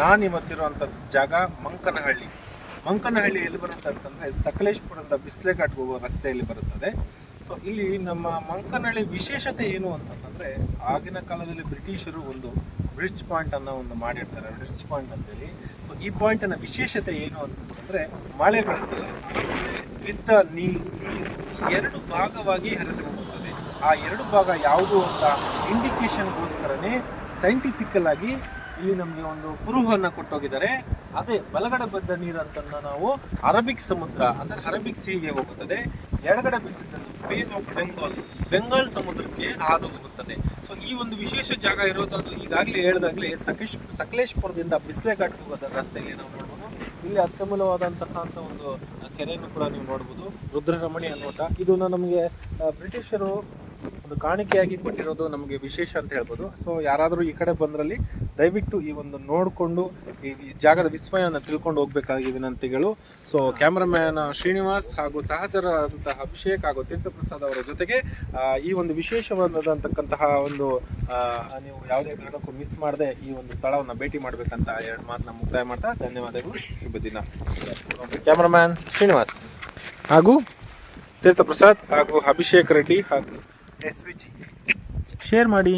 ನಾನು ಇವತ್ತಿರುವಂಥ ಜಾಗ ಮಂಕನಹಳ್ಳಿ. ಮಂಕನಹಳ್ಳಿ ಎಲ್ಲಿ ಬರುತ್ತೆ ಅಂತಂದರೆ ಸಕಲೇಶ್ಪುರದ ಬಿಸ್ಲೆಘಾಟ್ಗೆ ಹೋಗೋ ರಸ್ತೆಯಲ್ಲಿ ಬರುತ್ತದೆ. ಸೊ ಇಲ್ಲಿ ನಮ್ಮ ಮಂಕನಹಳ್ಳಿ ವಿಶೇಷತೆ ಏನು ಅಂತಂದರೆ, ಆಗಿನ ಕಾಲದಲ್ಲಿ ಬ್ರಿಟಿಷರು ಒಂದು ಬ್ರಿಡ್ಜ್ ಪಾಯಿಂಟ್ ಅನ್ನೋ ಒಂದು ಮಾಡಿರ್ತಾರೆ, ಬ್ರಿಡ್ಜ್ ಪಾಯಿಂಟ್ ಅಂತೇಳಿ. ಸೊ ಈ ಪಾಯಿಂಟಿನ ವಿಶೇಷತೆ ಏನು ಅಂತಂದರೆ, ಮಳೆ ಬೀಳುತ್ತದೆ, ಬಿದ್ದ ನೀರು ಎರಡು ಭಾಗವಾಗಿ ಹರಿದು ಹೋಗುತ್ತದೆ. ಆ ಎರಡು ಭಾಗ ಯಾವುದು ಅಂತ ಇಂಡಿಕೇಶನ್ಗೋಸ್ಕರನೇ ಸೈಂಟಿಫಿಕಲ್ ಆಗಿ ಇಲ್ಲಿ ನಮಗೆ ಒಂದು ಕುರುಹನ್ನು ಕೊಟ್ಟೋಗಿದ್ದಾರೆ. ಅದೇ ಬಲಗಡೆ ಬಿದ್ದ ನೀರು ಅಂತಂದ ನಾವು ಅರಬಿಕ್ ಸಮುದ್ರ ಅಂದರೆ ಅರಬಿಕ್ ಸೀಗೆ ಹೋಗುತ್ತದೆ, ಎಡಗಡೆ ಬಿದ್ದಿದ್ದನ್ನು ಬೇ ಆಫ್ ಬೆಂಗಾಲ್ ಸಮುದ್ರಕ್ಕೆ ಹಾದು ಹೋಗುತ್ತದೆ. ಸೊ ಈ ಒಂದು ವಿಶೇಷ ಜಾಗ ಇರೋದು ಈಗಾಗಲೇ ಹೇಳಿದಾಗಲೇ ಸಕಲೇಶ್ಪುರದಿಂದ ಬಿಸ್ಲೆಘಾಟ್ಗೆ ಹೋಗೋದ ರಸ್ತೆಯಲ್ಲಿ ನಾವು ನೋಡ್ಬೋದು. ಇಲ್ಲಿ ಅತ್ಯಮೂಲವಾದಂತಹ ಒಂದು ಕೆರೆಯನ್ನು ಕೂಡ ನೀವು ನೋಡ್ಬೋದು, ರುದ್ರರಮಣಿ ಅನ್ನೋಟ. ಇದು ನಮಗೆ ಬ್ರಿಟಿಷರು ಒಂದು ಕಾಣಿಕೆಯಾಗಿ ಕೊಟ್ಟಿರೋದು ನಮಗೆ ವಿಶೇಷ ಅಂತ ಹೇಳ್ಬೋದು. ಸೊ ಯಾರಾದರೂ ಈ ಕಡೆ ಬಂದ್ರಲ್ಲಿ ದಯವಿಟ್ಟು ಈ ಒಂದು ನೋಡಿಕೊಂಡು ಈ ಜಾಗದ ವಿಸ್ಮಯವನ್ನು ತಿಳ್ಕೊಂಡು ಹೋಗ್ಬೇಕಾಗಿ ವಿನಂತಿಗಳು. ಸೊ ಕ್ಯಾಮ್ರಾಮ್ಯಾನ್ ಶ್ರೀನಿವಾಸ್ ಹಾಗೂ ಸಹಚರರಾದಂತಹ ಅಭಿಷೇಕ್ ಹಾಗೂ ತೀರ್ಥಪ್ರಸಾದ್ ಅವರ ಜೊತೆಗೆ ಈ ಒಂದು ವಿಶೇಷವಾದಂತಕ್ಕಂತಹ ಒಂದು ನೀವು ಯಾವುದೇ ಕಾರಣಕ್ಕೂ ಮಿಸ್ ಮಾಡದೆ ಈ ಒಂದು ಸ್ಥಳವನ್ನು ಭೇಟಿ ಮಾಡಬೇಕಂತ ಎರಡು ಮಾತನ್ನ ಮುಕ್ತಾಯ ಮಾಡ್ತಾ ಧನ್ಯವಾದಗಳು. ಶುಭ ದಿನ. ಕ್ಯಾಮ್ರಾಮ್ಯಾನ್ ಶ್ರೀನಿವಾಸ್ ಹಾಗೂ ತೀರ್ಥಪ್ರಸಾದ್ ಹಾಗೂ ಅಭಿಷೇಕ್ ರೆಡ್ಡಿ ಹಾಗೂ SVG ಶೇರ್ ಮಾಡಿ.